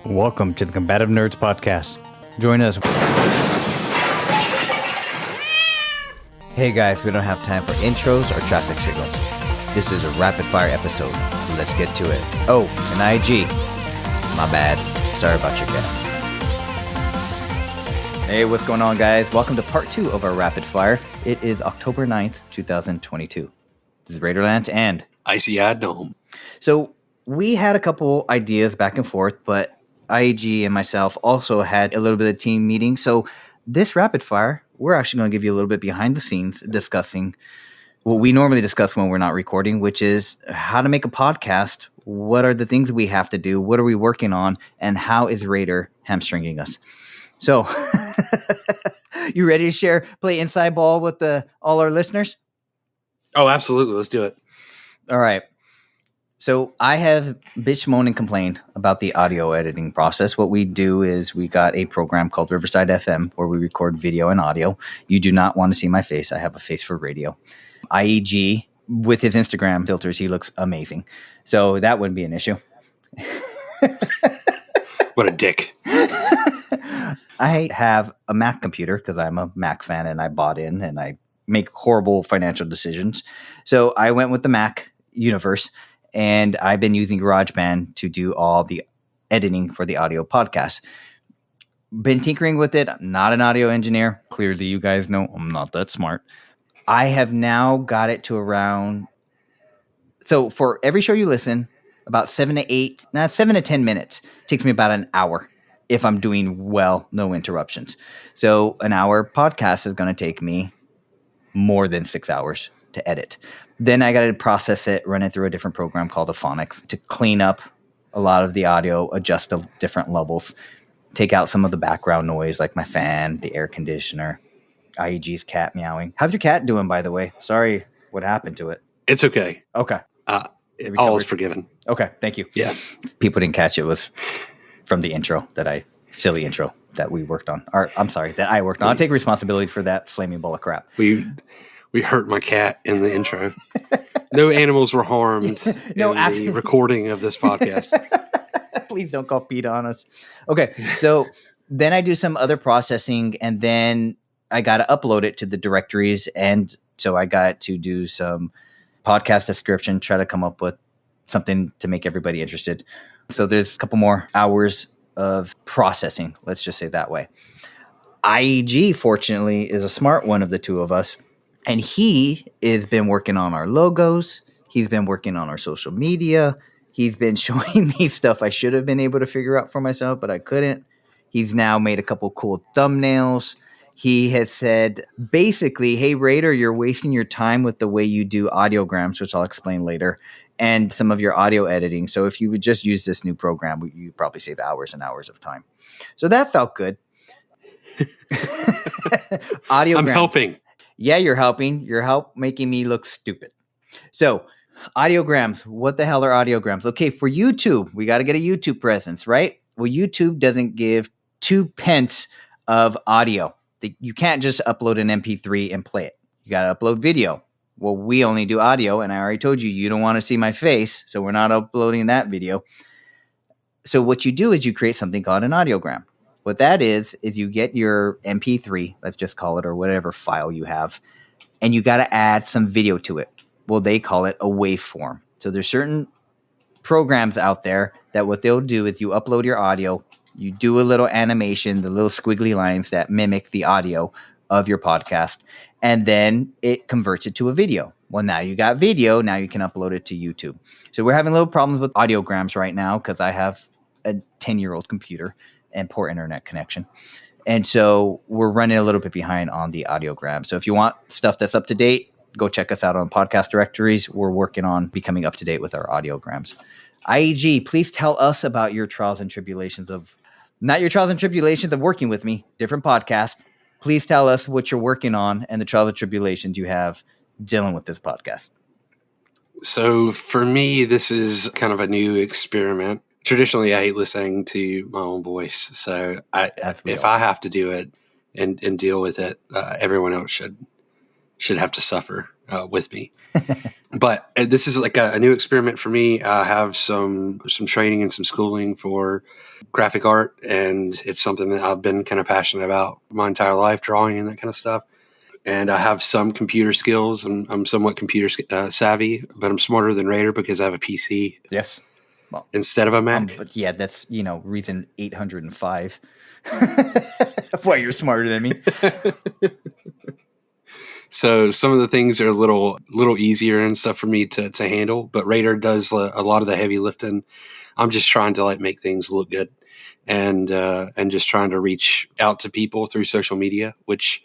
Welcome to the Combative Nerds Podcast. Join us. Hey guys, we don't have time for intros or traffic signals. This is a rapid fire episode. Let's get to it. Oh, and IG. My bad. Sorry about your cat. Hey, what's going on, guys? Welcome to part 2 of our rapid fire. It is October 9th, 2022. This is Raiderlance and IceyEyedGnome. So we had a couple ideas back and forth, but IEG and myself also had a little bit of team meeting. So this rapid fire, we're actually going to give you a little bit behind the scenes discussing what we normally discuss when we're not recording, which is how to make a podcast. What are the things we have to do? What are we working on? And how is Raider hamstringing us? So you ready to play inside ball with all our listeners? Oh, absolutely. Let's do it. All right. So I have bitch, moaned, and complained about the audio editing process. What we do is we got a program called Riverside FM where we record video and audio. You do not want to see my face. I have a face for radio. IEG, with his Instagram filters, he looks amazing. So that wouldn't be an issue. What a dick. I have a Mac computer because I'm a Mac fan and I bought in and I make horrible financial decisions. So I went with the Mac universe. And I've been using GarageBand to do all the editing for the audio podcast. Been tinkering with it. I'm not an audio engineer. Clearly, you guys know I'm not that smart. I have now got it to around... So for every show you listen, about 7 to 10 minutes. It takes me about an hour if I'm doing well, no interruptions. So an hour podcast is going to take me more than 6 hours to edit. Then I got to process it, run it through a different program called Phonics to clean up a lot of the audio, adjust the different levels, take out some of the background noise like my fan, the air conditioner, IEG's cat meowing. How's your cat doing, by the way? Sorry, what happened to it? It's okay. Okay. All is forgiven. Okay, thank you. Yeah. If people didn't catch it was from the silly intro that we worked on. Or I'm sorry, that I worked on. I'll take responsibility for that flaming ball of crap. We hurt my cat in the intro. No animals were harmed in the recording of this podcast. Please don't call PETA on us. Okay, so then I do some other processing, and then I got to upload it to the directories. And so I got to do some podcast description, try to come up with something to make everybody interested. So there's a couple more hours of processing, let's just say that way. IEG, fortunately, is a smart one of the two of us. And he has been working on our logos. He's been working on our social media. He's been showing me stuff I should have been able to figure out for myself, but I couldn't. He's now made a couple cool thumbnails. He has said, basically, hey, Raider, you're wasting your time with the way you do audiograms, which I'll explain later, and some of your audio editing. So if you would just use this new program, you'd probably save hours and hours of time. So that felt good. Audiogram. I'm helping. Yeah, you're helping. You're making me look stupid. So, audiograms. What the hell are audiograms? Okay, for YouTube, we got to get a YouTube presence, right? Well, YouTube doesn't give 2 pence of audio. You can't just upload an MP3 and play it. You got to upload video. Well, we only do audio, and I already told you don't want to see my face, so we're not uploading that video. So what you do is you create something called an audiogram. What that is you get your MP3, let's just call it, or whatever file you have, and you got to add some video to it. Well, they call it a waveform. So there's certain programs out there that what they'll do is you upload your audio, you do a little animation, the little squiggly lines that mimic the audio of your podcast, and then it converts it to a video. Well, now you got video, now you can upload it to YouTube. So we're having little problems with audiograms right now because I have a 10-year-old computer and poor internet connection. And so we're running a little bit behind on the audiogram. So if you want stuff that's up to date, go check us out on podcast directories. We're working on becoming up to date with our audiograms. IEG, please tell us about your trials and tribulations not your trials and tribulations of working with me, different podcast. Please tell us what you're working on and the trials and tribulations you have dealing with this podcast. So for me, this is kind of a new experiment. Traditionally, I hate listening to my own voice. So if I have to do it and deal with it, everyone else should have to suffer. with me. But this is like a new experiment for me. I have some training and some schooling for graphic art, and it's something that I've been kind of passionate about my entire life, drawing and that kind of stuff. And I have some computer skills. I'm somewhat computer savvy, but I'm smarter than Raider because I have a PC. Yes. Well, instead of a Mac. But yeah, that's, reason 805 why you're smarter than me. So some of the things are a little easier and stuff for me to handle, but Raider does a lot of the heavy lifting. I'm just trying to make things look good and just trying to reach out to people through social media, which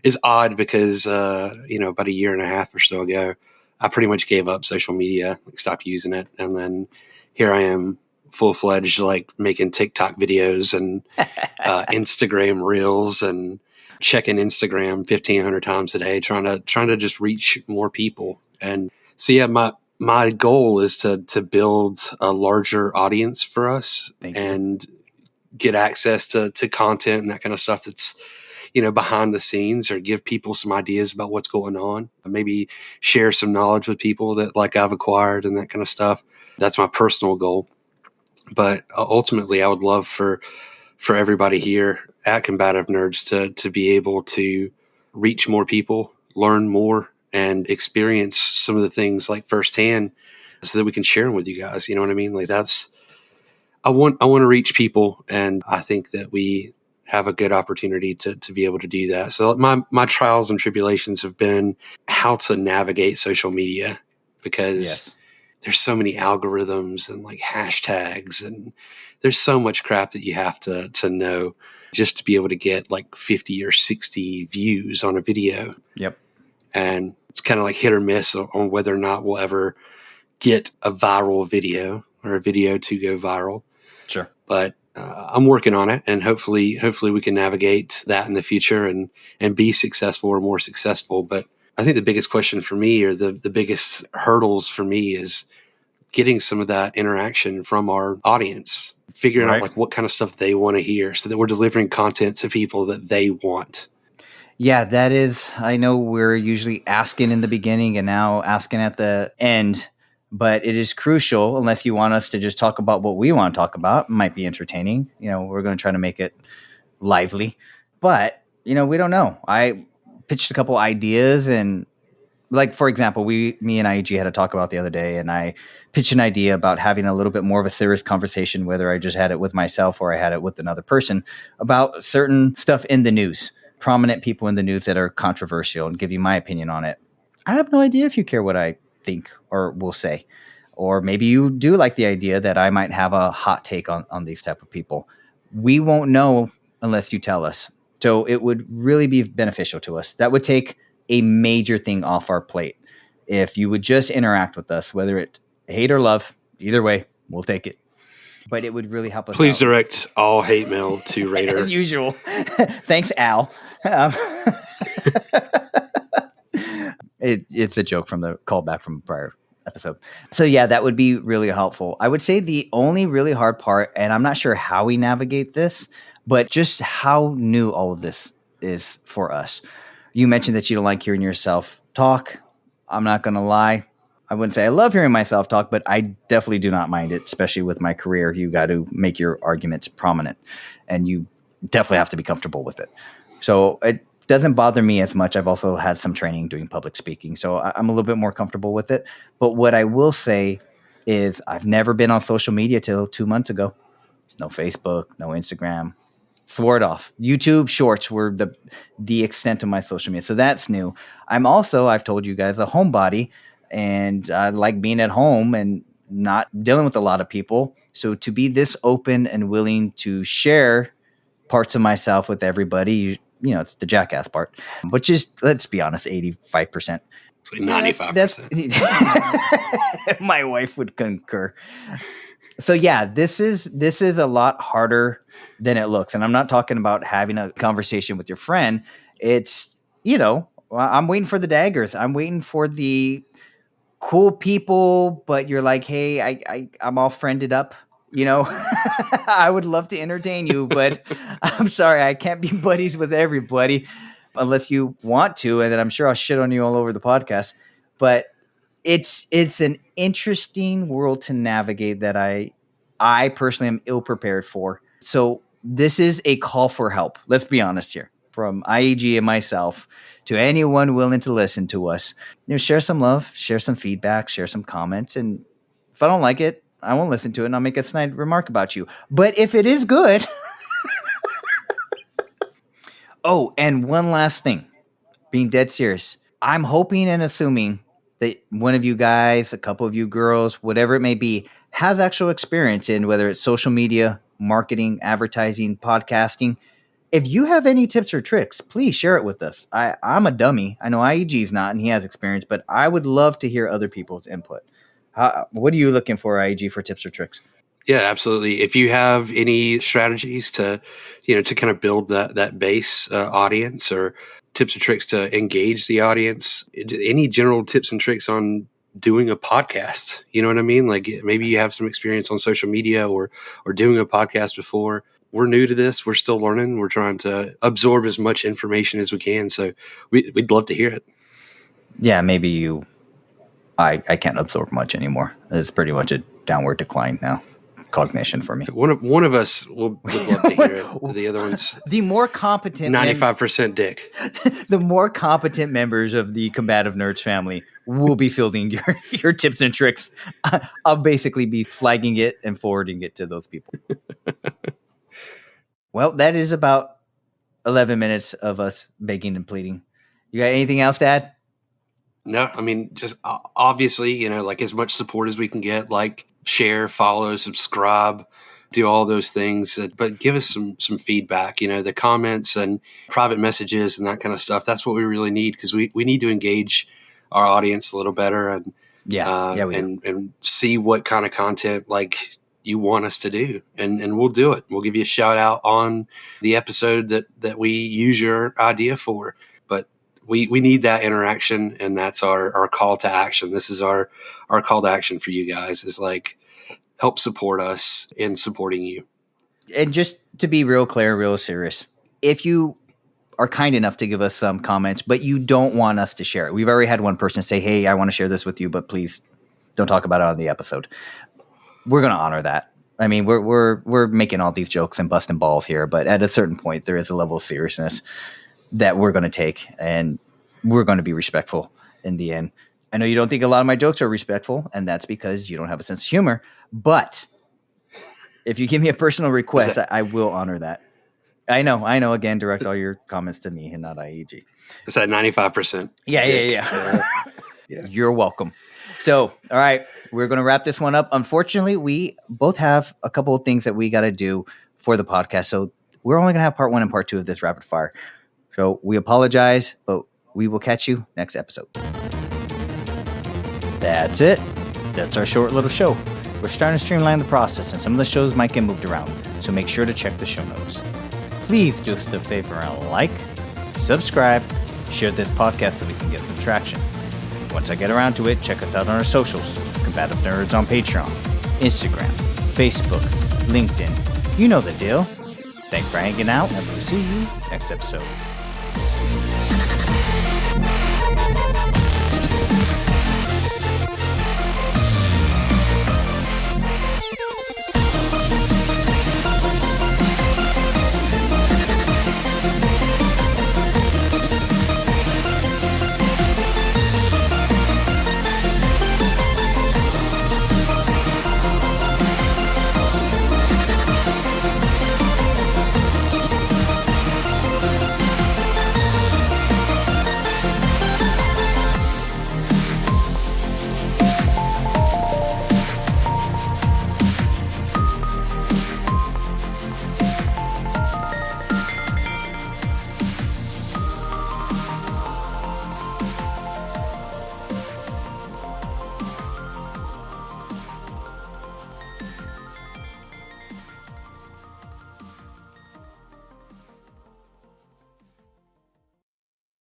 is odd because, about a year and a half or so ago, I pretty much gave up social media, stopped using it. And then here I am full-fledged, making TikTok videos and Instagram reels and checking Instagram 1,500 times a day, trying to just reach more people. And so, yeah, my goal is to build a larger audience for us and get access to content and that kind of stuff that's, behind the scenes, or give people some ideas about what's going on. Maybe share some knowledge with people that I've acquired and that kind of stuff. That's my personal goal. But ultimately, I would love for everybody here at Combative Nerds to be able to reach more people, learn more, and experience some of the things firsthand, so that we can share them with you guys. You know what I mean? I want to reach people, and I think that we have a good opportunity to be able to do that. So my trials and tribulations have been how to navigate social media, because there's so many algorithms and hashtags, and there's so much crap that you have to know just to be able to get 50 or 60 views on a video. Yep. And it's kind of hit or miss on whether or not we'll ever get a viral video or a video to go viral. Sure. But I'm working on it, and hopefully we can navigate that in the future and be successful or more successful. But I think the biggest question for me, or the biggest hurdles for me, is getting some of that interaction from our audience, figuring out what kind of stuff they want to hear, so that we're delivering content to people that they want. Yeah, that is, I know we're usually asking in the beginning and now asking at the end, but it is crucial, unless you want us to just talk about what we want to talk about. It might be entertaining. We're going to try to make it lively, but we don't know. I pitched a couple ideas, and for example, me and IEG had a talk about the other day, and I pitched an idea about having a little bit more of a serious conversation, whether I just had it with myself or I had it with another person, about certain stuff in the news, prominent people in the news that are controversial, and give you my opinion on it. I have no idea if you care what I think or will say, or maybe you do like the idea that I might have a hot take on these type of people. We won't know unless you tell us. So it would really be beneficial to us. That would take a major thing off our plate. If you would just interact with us, whether it's hate or love, either way, we'll take it. But it would really help us. Please direct all hate mail to Raider. As usual. Thanks, Al. It's a joke from the callback from prior episode. So yeah, that would be really helpful. I would say the only really hard part, and I'm not sure how we navigate this, but just how new all of this is for us. You mentioned that you don't like hearing yourself talk. I'm not going to lie. I wouldn't say I love hearing myself talk, but I definitely do not mind it, especially with my career. You got to make your arguments prominent, and you definitely have to be comfortable with it. So it doesn't bother me as much. I've also had some training doing public speaking, so I'm a little bit more comfortable with it. But what I will say is I've never been on social media till 2 months ago. No Facebook, no Instagram. Swore it off. YouTube Shorts were the extent of my social media. So that's new. I've told you guys, a homebody, and I like being at home and not dealing with a lot of people. So to be this open and willing to share parts of myself with everybody, it's the jackass part, which is, let's be honest, 85%. 95%. My wife would concur. So yeah, this is a lot harder than it looks. And I'm not talking about having a conversation with your friend. It's, I'm waiting for the daggers. I'm waiting for the cool people, but you're like, hey, I'm all friended up. I would love to entertain you, but I'm sorry, I can't be buddies with everybody. unless you want to, and then I'm sure I'll shit on you all over the podcast. But it's an interesting world to navigate that I personally am ill prepared for. So this is a call for help. Let's be honest here, from IEG and myself to anyone willing to listen to us. Share some love, share some feedback, share some comments, and if I don't like it, I won't listen to it, and I'll make a snide remark about you. But if it is good. Oh, and one last thing, being dead serious. I'm hoping and assuming that one of you guys, a couple of you girls, whatever it may be, has actual experience in whether it's social media, marketing, advertising, podcasting. If you have any tips or tricks, please share it with us. I'm a dummy. I know IEG's not, and he has experience, but I would love to hear other people's input. What are you looking for, IEG, for tips or tricks? Yeah, absolutely. If you have any strategies to kind of build that base audience, or tips or tricks to engage the audience, any general tips and tricks on doing a podcast, you know what I mean? Like maybe you have some experience on social media or doing a podcast before. We're new to this. We're still learning. We're trying to absorb as much information as we can. So we'd love to hear it. Yeah, maybe I can't absorb much anymore. It's pretty much a downward decline now. Cognition for me. One of us would love to hear it. The other one's the more competent 95% dick. The more competent members of the Combative Nerds family will be fielding your tips and tricks. I'll basically be flagging it and forwarding it to those people. Well, that is about 11 minutes of us begging and pleading. You got anything else to add? No, I mean, just obviously, like as much support as we can get, like share, follow, subscribe, do all those things, but give us some feedback, the comments and private messages and that kind of stuff. That's what we really need, because we need to engage our audience a little better and and see what kind of content like you want us to do, and we'll do it. We'll give you a shout out on the episode that we use your idea for. But we need that interaction, and that's our call to action. This is our call to action for you guys, is like help support us in supporting you. And just to be real clear, real serious, if you are kind enough to give us some comments, but you don't want us to share it. We've already had one person say, hey, I want to share this with you, but please don't talk about it on the episode. We're going to honor that. I mean, we're making all these jokes and busting balls here, but at a certain point, there is a level of seriousness that we're going to take, and we're going to be respectful in the end. I know you don't think a lot of my jokes are respectful, and that's because you don't have a sense of humor, but if you give me a personal request, I will honor that. I know. Again, direct all your comments to me and not IEG. It's at 95%. Yeah. You're welcome. So, all right, we're going to wrap this one up. Unfortunately, we both have a couple of things that we got to do for the podcast. So we're only going to have part 1 and part 2 of this rapid fire. So we apologize, but we will catch you next episode. That's it. That's our short little show. We're starting to streamline the process, and some of the shows might get moved around. So make sure to check the show notes. Please do us a favor and like, subscribe, share this podcast so we can get some traction. Once I get around to it, check us out on our socials. Combative Nerds on Patreon, Instagram, Facebook, LinkedIn. You know the deal. Thanks for hanging out, and we'll see you next episode.